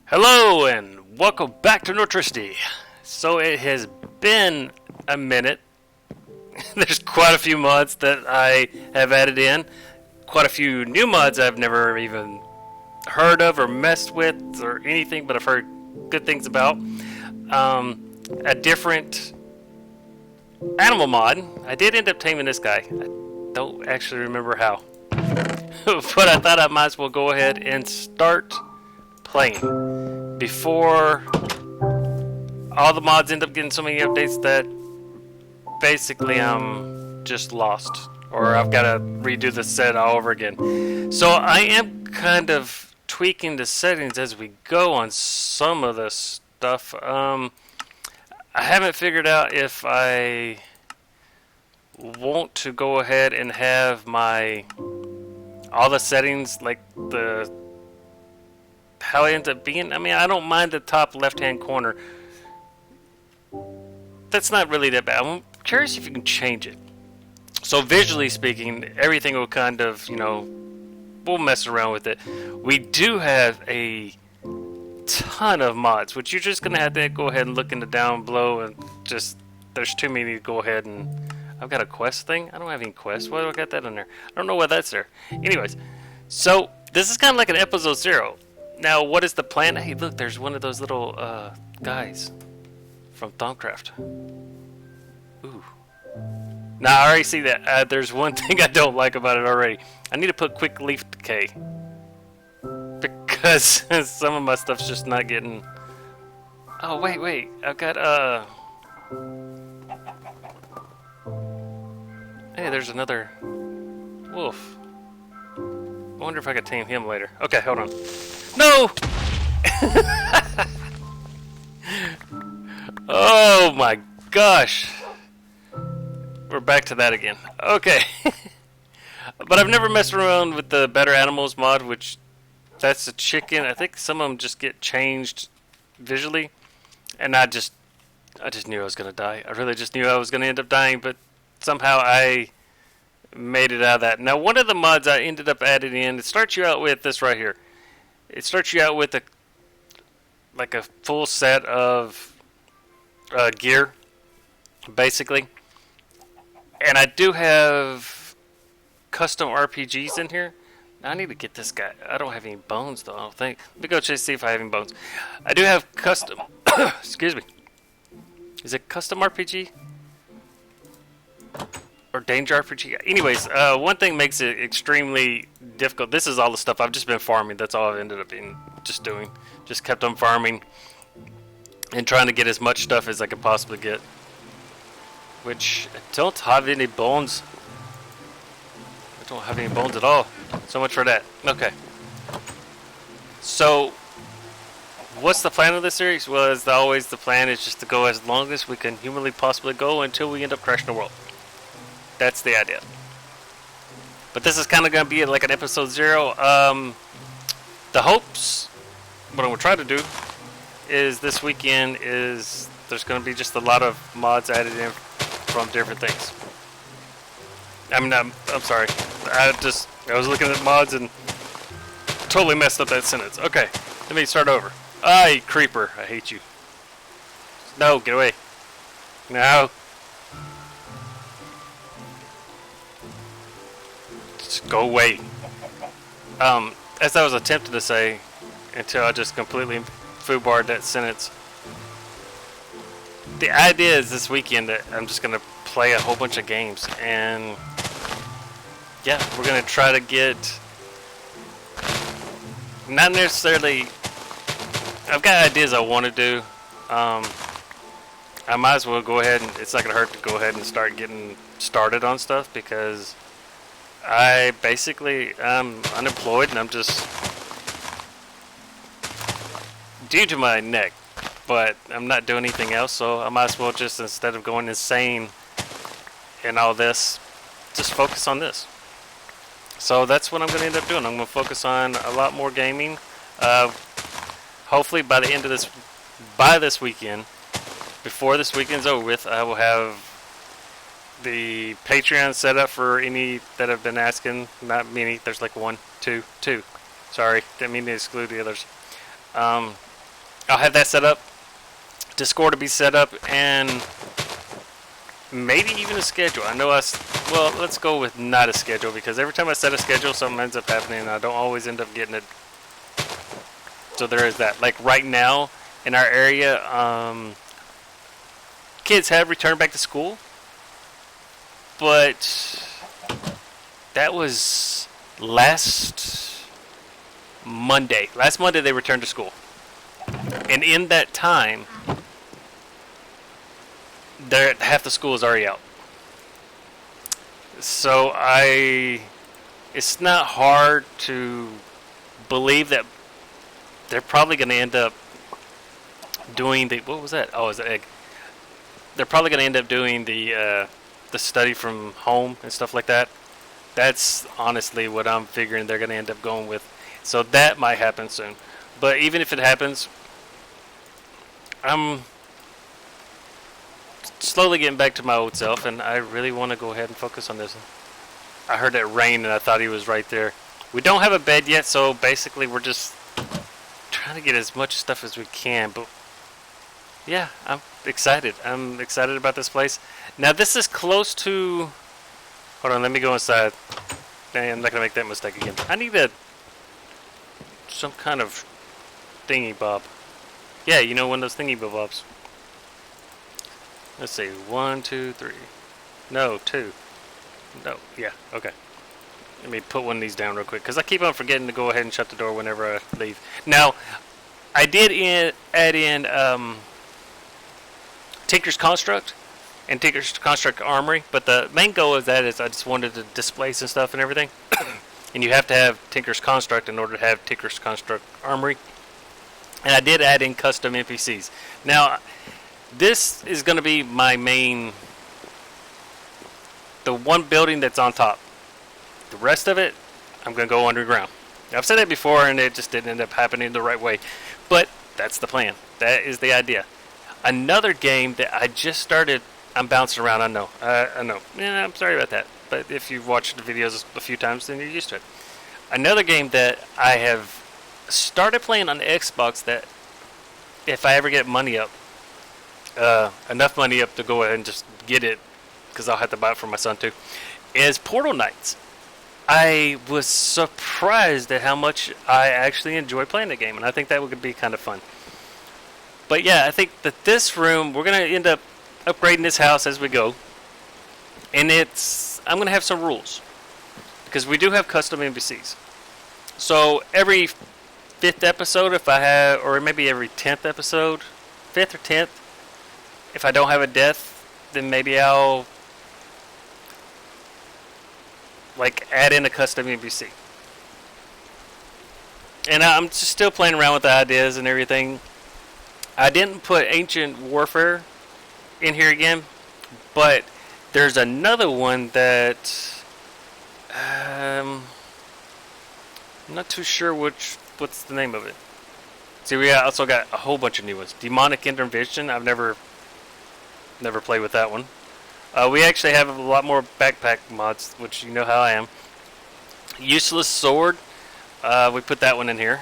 Hello and welcome back to Nortricity. So it has been a minute. There's quite a few mods that I have added in. Quite a few new mods I've never even heard of or messed with or anything, but I've heard good things about. A different animal mod. I did end up taming this guy. I don't actually remember how. But I thought I might as well go ahead and start playing before all the mods end up getting so many updates that basically I'm just lost, or I've got to redo the set all over again. So I am kind of tweaking the settings as we go on some of this stuff. I haven't figured out if I want to go ahead and have my all the settings like the how it ends up being. I mean, I don't mind the top left-hand corner. That's not really that bad. I'm curious if you can change it. So visually speaking, everything will kind of, we'll mess around with it. We do have a ton of mods, which you're just going to have to go ahead and look in the down below and just, there's too many to go ahead and, I've got a quest thing. I don't have any quests. Why do I got that in there? I don't know why that's there. Anyways, so this is kind of like an episode 0. Now, what is the plan? Hey, look, there's one of those little guys from Thaumcraft. Ooh. Now, I already see that. There's one thing I don't like about it already. I need to put quick leaf decay. Because some of my stuff's just not getting... Oh, wait. I've got, Hey, there's another wolf. I wonder if I could tame him later. Okay, hold on. No! Oh my gosh. We're back to that again. Okay. But I've never messed around with the Better Animals mod, which that's a chicken. I think some of them just get changed visually. And I just knew I was going to die. I really just knew I was going to end up dying, but somehow I made it out of that. Now, one of the mods I ended up adding in, it starts you out with this right here. It starts you out with a full set of gear, basically. And I do have custom RPGs in here. Now, I need to get this guy. I don't have any bones, though, I don't think. Let me go check see if I have any bones. I do have custom... Excuse me. Is it custom RPG? Or danger RPG. Anyways, one thing makes it extremely difficult. This is all the stuff I've just been farming. That's all I've ended up just doing. Just kept on farming and trying to get as much stuff as I could possibly get. Which I don't have any bones. I don't have any bones at all. So much for that. Okay. So, what's the plan of this series? Well, as always, the plan is just to go as long as we can humanly possibly go until we end up crashing the world. That's the idea. But this is kind of going to be like an episode 0. The hopes, what I'm going to try to do, is this weekend is there's going to be just a lot of mods added in from different things. I'm sorry. I was looking at mods and totally messed up that sentence. Okay, let me start over. You creeper. I hate you. No, get away. No. Just go away. As I was attempting to say, until I just completely foobarred that sentence. The idea is this weekend that I'm just going to play a whole bunch of games, and yeah, we're going to try to get, not necessarily, I've got ideas I want to do. I might as well go ahead and, it's not going to hurt to go ahead and start getting started on stuff, because I basically am unemployed and I'm just due to my neck, but I'm not doing anything else, so I might as well just, instead of going insane and all this, just focus on this. So that's what I'm going to end up doing. I'm going to focus on a lot more gaming. Hopefully by the end of this weekend, before this weekend's over with, I will have the Patreon set up for any that have been asking. Not many. There's like 1, 2. Sorry, didn't mean to exclude the others. I'll have that set up. Discord to be set up, and maybe even a schedule. I know well, let's go with not a schedule, because every time I set a schedule, something ends up happening, and I don't always end up getting it. So there is that. Like right now, in our area, kids have returned back to school, but that was last Monday. Last Monday they returned to school. And in that time, half the school is already out. So it's not hard to believe that they're probably going to end up doing what was that? Oh, it was an egg. They're probably going to end up doing the study from home and stuff like that. That's honestly what I'm figuring they're going to end up going with. So that might happen soon. But even if it happens, I'm slowly getting back to my old self, and I really want to go ahead and focus on this. I heard it rain, and I thought he was right there. We don't have a bed yet, so basically we're just trying to get as much stuff as we can. But yeah, I'm excited. I'm excited about this place. Now this is close to... Hold on, let me go inside. I'm not going to make that mistake again. I need some kind of thingy bob. Yeah, you know, one of those thingy bobs. Let's see, 1, 2, 3. No, 2. No, yeah, okay. Let me put one of these down real quick, because I keep on forgetting to go ahead and shut the door whenever I leave. Now, I did add in Tinker's Construct and Tinker's Construct Armory, but the main goal of that is I just wanted to displace and stuff and everything. And you have to have Tinker's Construct in order to have Tinker's Construct Armory. And I did add in custom NPCs. Now, this is going to be my main... the one building that's on top. The rest of it, I'm going to go underground. I've said that before, and it just didn't end up happening the right way. But that's the plan. That is the idea. Another game that I just started... I'm bouncing around, I know. I know. Yeah, I'm sorry about that. But if you've watched the videos a few times, then you're used to it. Another game that I have started playing on the Xbox that if I ever get money up, enough money up to go ahead and just get it, because I'll have to buy it for my son too, is Portal Knights. I was surprised at how much I actually enjoy playing the game, and I think that would be kind of fun. But yeah, I think that this room, we're going to end up upgrading this house as we go. And I'm going to have some rules, because we do have custom NPCs. So every 5th episode, if I have, or maybe every 10th episode, 5th or 10th, if I don't have a death, then maybe I'll like add in a custom NPC. And I'm just still playing around with the ideas and everything. I didn't put Ancient Warfare in here again, but there's another one that I'm not too sure what's the name of it. See, we also got a whole bunch of new ones. Demonic Intervention. I've never played with that one. We actually have a lot more backpack mods, which you know how I am. Useless Sword. We put that one in here.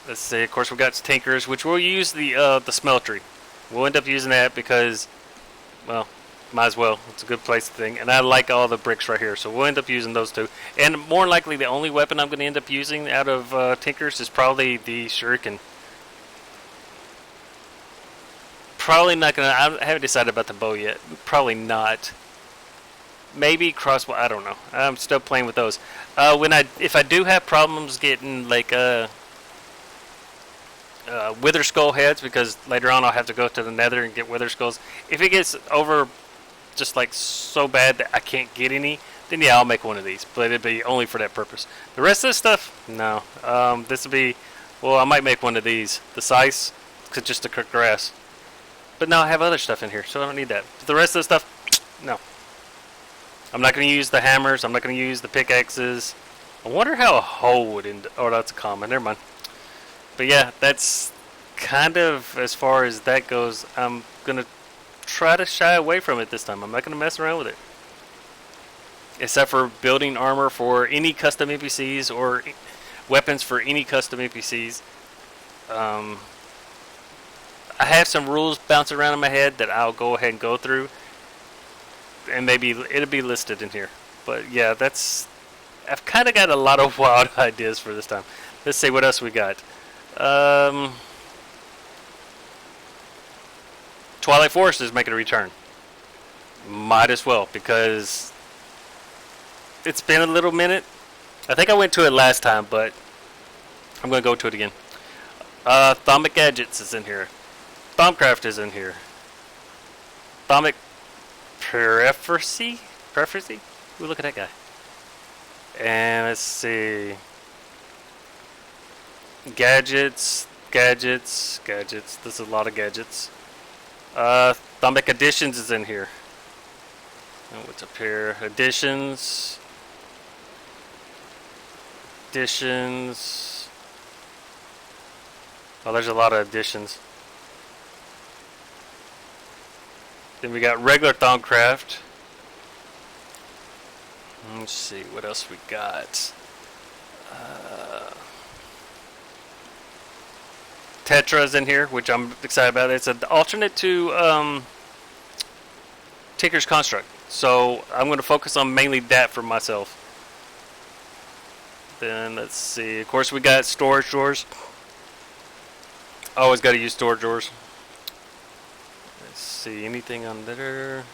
Let's see. Of course, we got Tinkers, which we'll use the Smeltery. We'll end up using that because, well, might as well. It's a good place to think. And I like all the bricks right here, so we'll end up using those two. And more likely, the only weapon I'm going to end up using out of Tinkers is probably the Shuriken. Probably not going to... I haven't decided about the bow yet. Probably not. Maybe crossbow. I don't know. I'm still playing with those. If I do have problems getting, like, Wither Skull heads, because later on I'll have to go to the Nether and get Wither Skulls. If it gets over just like so bad that I can't get any, then yeah, I'll make one of these, but it'd be only for that purpose. The rest of this stuff, no. This will be, well, I might make one of these, the Scythe, just to cook grass. But now I have other stuff in here, so I don't need that. But the rest of the stuff, no. I'm not going to use the hammers. I'm not going to use the pickaxes. I wonder how a hoe would end. Oh, that's a common. Never mind. But yeah, that's kind of as far as that goes. I'm going to try to shy away from it this time. I'm not going to mess around with it. Except for building armor for any custom NPCs or weapons for any custom NPCs. I have some rules bouncing around in my head that I'll go ahead and go through, and maybe it'll be listed in here. But yeah, I've kind of got a lot of wild ideas for this time. Let's see what else we got. Twilight Forest is making a return. Might as well, because it's been a little minute. I think I went to it last time, but I'm going to go to it again. Botanic Additions is in here. Thaumcraft is in here. Botanic Preferency? Ooh, look at that guy. And let's see. Gadgets. There's a lot of gadgets. Botanic Additions is in here. And what's up here? Additions. Oh, there's a lot of additions. Then we got regular Thaumcraft. Let's see what else we got. Tetra's in here, which I'm excited about. It's an alternate to Tinker's Construct, so I'm going to focus on mainly that for myself. Then let's see. Of course, we got storage drawers. Always got to use storage drawers. Let's see. Anything on there?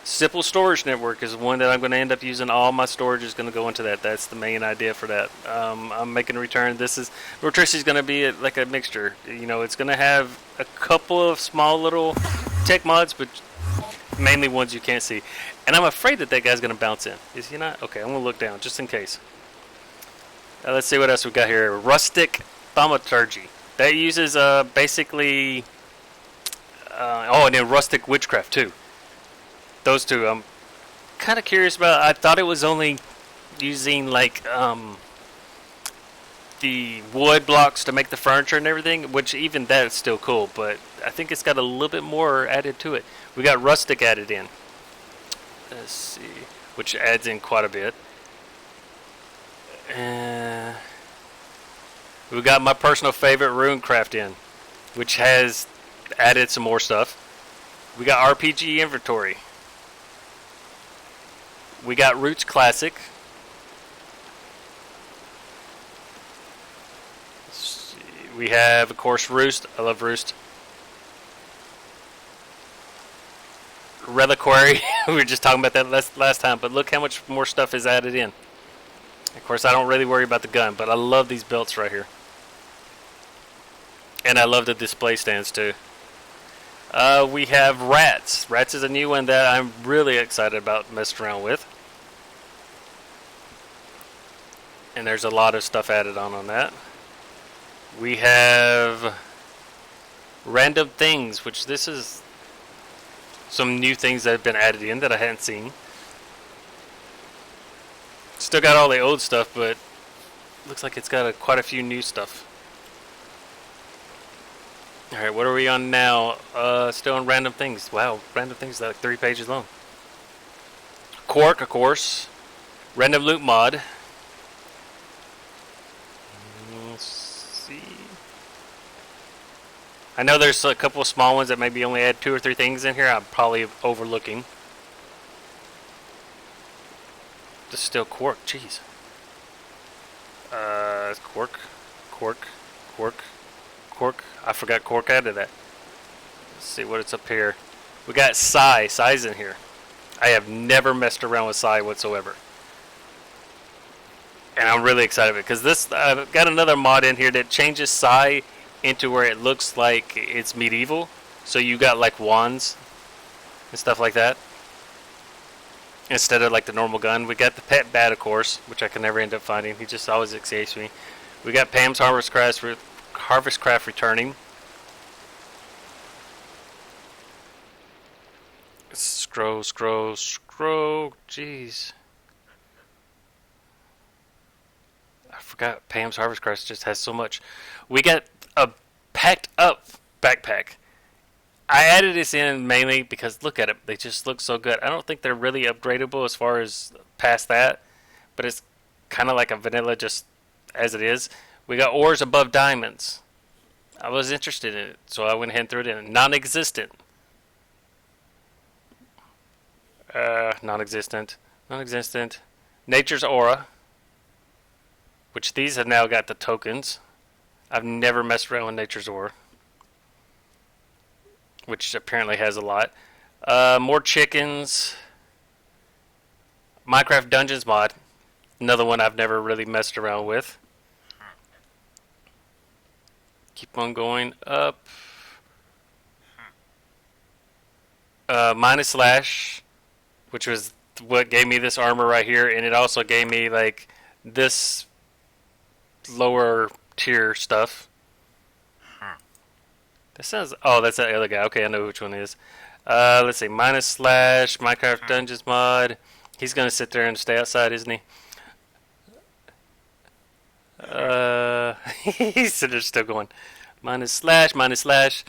Simple Storage Network is one that I'm going to end up using. All my storage is going to go into that. That's the main idea for that. I'm making a return. Nortricity is going to be like a mixture. You know, it's going to have a couple of small little tech mods, but mainly ones you can't see. And I'm afraid that guy's going to bounce in. Is he not? Okay, I'm going to look down just in case. Let's see what else we got here. Rustic Thaumaturgy. That uses basically... and then Rustic Witchcraft too. Those two I'm kind of curious about. I thought it was only using like the wood blocks to make the furniture and everything, which even that is still cool, but I think it's got a little bit more added to it. We got Rustic added in. Let's see, which adds in quite a bit. We got my personal favorite Runecraft in, which has added some more stuff. We got RPG Inventory. We got Roots Classic. Let's see. We have, of course, Roost. I love Roost. Reliquary. We were just talking about that last time, but look how much more stuff is added in. Of course, I don't really worry about the gun, but I love these belts right here. And I love the display stands too. We have Rats. Rats is a new one that I'm really excited about messing around with. And there's a lot of stuff added on that. We have Random Things, which this is some new things that have been added in that I hadn't seen. Still got all the old stuff, but looks like it's got quite a few new stuff. Alright, what are we on now? Still on Random Things. Wow, Random Things is like 3 pages long. Quark, of course. Random Loot Mod. Let's see. I know there's a couple of small ones that maybe only add 2 or 3 things in here. I'm probably overlooking. This is still Quark, jeez. Quark. I forgot Quark added that. Let's see what it's up here. We got Psy. Psy's in here. I have never messed around with Psy whatsoever. And I'm really excited about it because I've got another mod in here that changes Psy into where it looks like it's medieval. So you got like wands and stuff like that instead of like the normal gun. We got the Pet Bat, of course, which I can never end up finding. He just always escapes me. We got Pam's Harvest Craft returning. Scroll. Jeez. I forgot Pam's Harvest Craft just has so much. We got a packed up backpack. I added this in mainly because look at it. They just look so good. I don't think they're really upgradable as far as past that, but it's kind of like a vanilla just as it is. We got ores above diamonds. I was interested in it, so I went ahead and threw it in. Non-existent. Non-existent. Non-existent. Nature's Aura. Which these have now got the tokens. I've never messed around with Nature's Aura. Which apparently has a lot. More chickens. Minecraft Dungeons mod. Another one I've never really messed around with. Keep on going up. Minus Slash, which was what gave me this armor right here, and it also gave me like this lower tier stuff. That sounds. Oh, that's that other guy. Okay, I know which one it is. Let's see. Minus Slash, Minecraft Dungeons mod. He's gonna sit there and stay outside, isn't he? He's sitting there still going. Minus Slash, Minus Slash.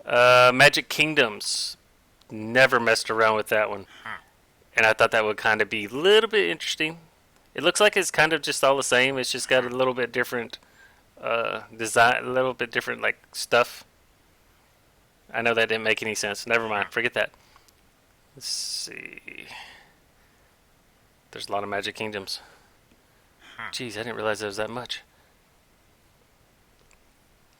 Magic Kingdoms. Never messed around with that one. And I thought that would kind of be a little bit interesting. It looks like it's kind of just all the same. It's just got a little bit different design, a little bit different like stuff. I know that didn't make any sense. Never mind. Forget that. Let's see. There's a lot of Magic Kingdoms. Jeez, I didn't realize there was that much.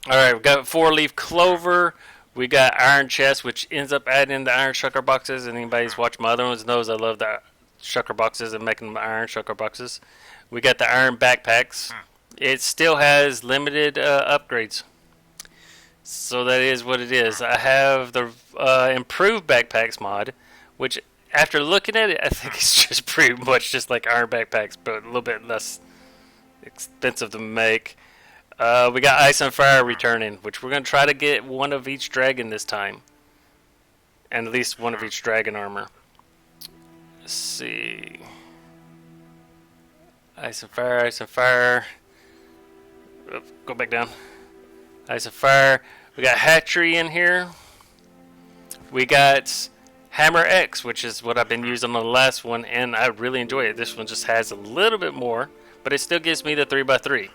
Alright, we got 4-leaf clover. We got iron chest, which ends up adding in the iron shulker boxes. And anybody who's watched my other ones knows I love the shulker boxes and making them iron shulker boxes. We got the iron backpacks. It still has limited upgrades. So that is what it is. I have the improved backpacks mod, which after looking at it, I think it's just pretty much just like iron backpacks, but a little bit less expensive to make. We got Ice and Fire returning, which we're going to try to get one of each dragon this time. And at least one of each dragon armor. Let's see. Ice and Fire, Ice and Fire. Oh, go back down. Ice and Fire. We got Hatchery in here. We got Hammer X, which is what I've been using on the last one, and I really enjoy it. This one just has a little bit more, but it still gives me the 3x3.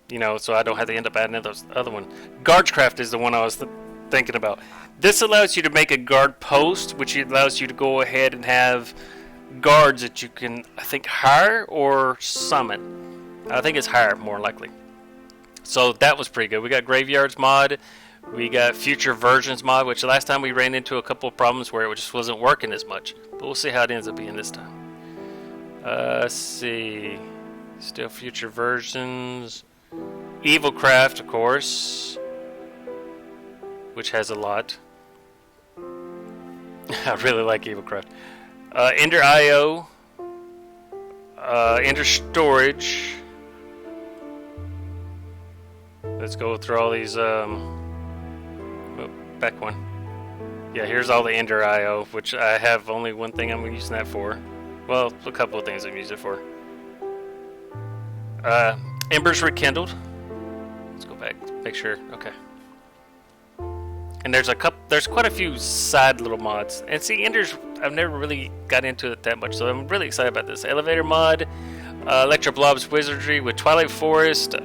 You know, so I don't have to end up adding those other one. Guardcraft is the one I was thinking about. This allows you to make a guard post, which allows you to go ahead and have guards that you can, I think, hire or summon. I think it's hire, more likely. So that was pretty good. We got Graveyards mod. We got Future Versions mod, which last time we ran into a couple of problems where it just wasn't working as much. But we'll see how it ends up being this time. Let's see. Still Future Versions. Evil Craft, of course, which has a lot. I really like Evil Craft. Ender IO, Ender Storage. Let's go through all these. Back one. Yeah, here's all the Ender IO, which I have only one thing I'm using that for. Well, a couple of things I'm using it for. Embers Rekindled. Let's go back, make sure. Okay. And there's quite a few side little mods. And see, Enders, I've never really got into it that much, so I'm really excited about this. Elevator mod, Electro Blob's Wizardry with Twilight Forest,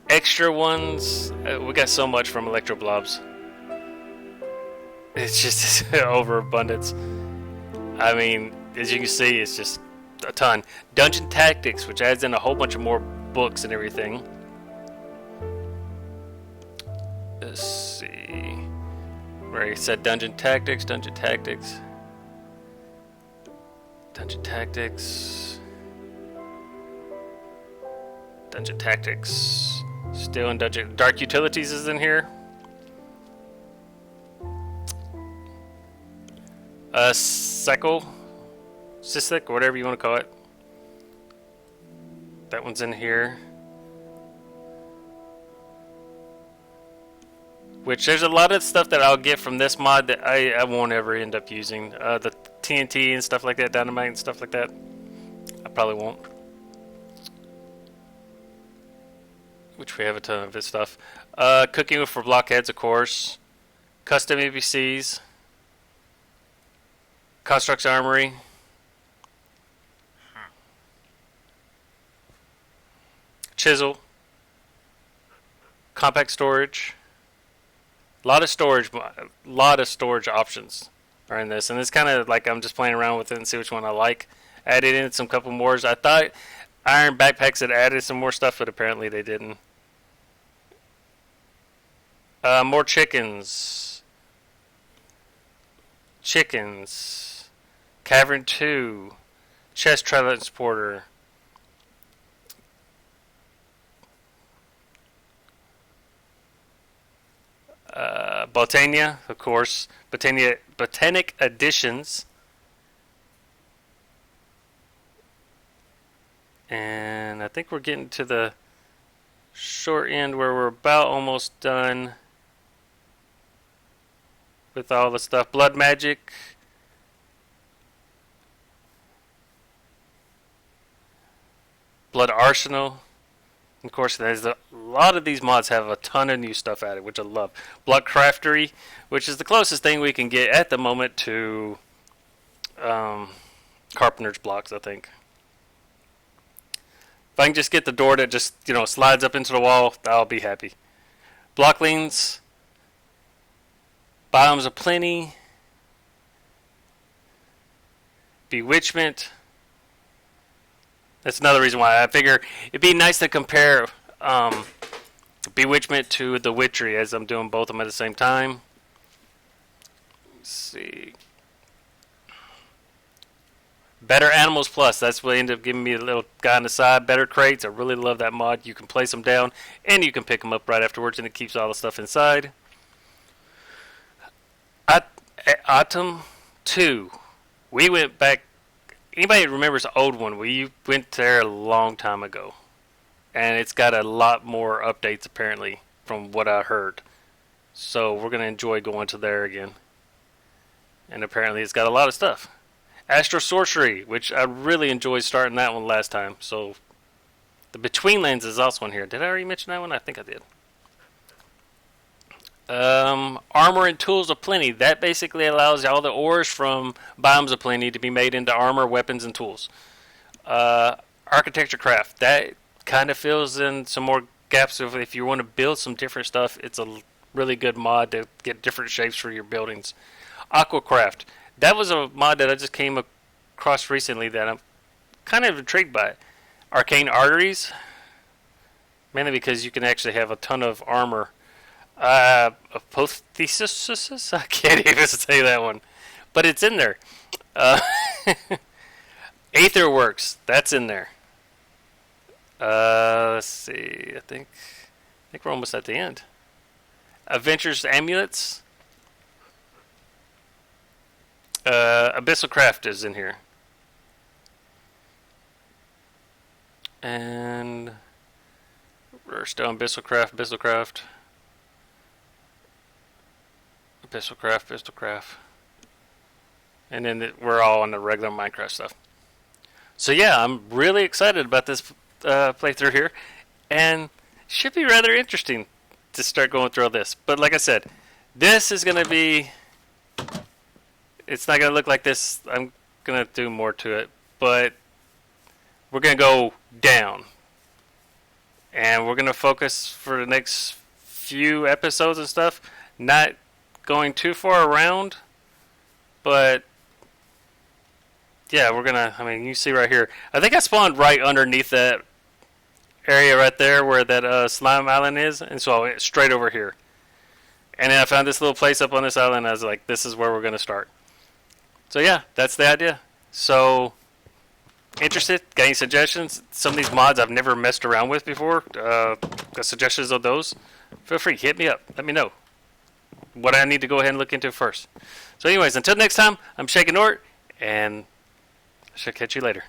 extra ones. We got so much from Electro Blobs. It's just overabundance. I mean, as you can see, it's just a ton. Dungeon Tactics, which adds in a whole bunch of more books and everything. Let's see. Where he said Dungeon Tactics, Dungeon Tactics. Dungeon Tactics. Dungeon Tactics. Still in Dungeon. Dark Utilities is in here. Cystic, or whatever you want to call it. That one's in here. Which there's a lot of stuff that I'll get from this mod that I won't ever end up using. The TNT and stuff like that, dynamite and stuff like that. I probably won't. Which we have a ton of this stuff. Cooking with For Blockheads, of course. CustomNPCs. Construct's Armory. Chisel, compact storage, lot of storage options are in this, and it's kind of like I'm just playing around with it and see which one I like. Added in some couple more. I thought iron backpacks had added some more stuff, but apparently they didn't. More chickens. Cavern 2. Chest transporter. Botania, of course. Botanic Additions. And I think we're getting to the short end where we're about almost done with all the stuff. Blood magic. Blood arsenal. Of course, there's a lot of these mods have a ton of new stuff added, which I love. Blockcraftery, which is the closest thing we can get at the moment to carpenter's blocks, I think. If I can just get the door that just, slides up into the wall, I'll be happy. Blocklings, Biomes O'Plenty, Bewitchment. That's another reason why I figure it'd be nice to compare Bewitchment to the Witchery, as I'm doing both of them at the same time. Let's see. Better Animals Plus. That's what ended up giving me a little guy on the side. Better Crates. I really love that mod. You can place them down, and you can pick them up right afterwards, and it keeps all the stuff inside. Atum 2. We went back. Anybody remembers the old one? We went there a long time ago. And it's got a lot more updates, apparently, from what I heard. So we're going to enjoy going to there again. And apparently it's got a lot of stuff. Astral Sorcery, which I really enjoyed starting that one last time. So the Betweenlands is also on here. Did I already mention that one? I think I did. Armor and Tools O'Plenty. That basically allows all the ores from Biomes O'Plenty to be made into armor, weapons, and tools. Architecture Craft. That kind of fills in some more gaps. If you want to build some different stuff, it's a really good mod to get different shapes for your buildings. Aquacraft. That was a mod that I just came across recently that I'm kind of intrigued by. Arcane Arteries. Mainly because you can actually have a ton of armor. Apotheosis? I can't even say that one. But it's in there. AetherWorks. That's in there. Let's see. I think we're almost at the end. Adventures Amulets. Abyssal Craft is in here. And we're still on Abyssal Craft. And then we're all on the regular Minecraft stuff. So yeah, I'm really excited about this playthrough here. And should be rather interesting to start going through all this. But like I said, this is going to be... It's not going to look like this. I'm going to do more to it. But we're going to go down. And we're going to focus for the next few episodes and stuff. Not going too far around. But yeah, we're going to... you see right here. I think I spawned right underneath that area right there where that slime island is. And so I went straight over here. And then I found this little place up on this island. And I was like, this is where we're going to start. So yeah, that's the idea. So, interested? Got any suggestions? Some of these mods I've never messed around with before. Got suggestions of those? Feel free, hit me up. Let me know what I need to go ahead and look into first. So anyways, until next time, I'm Shaking Nort, and I shall catch you later.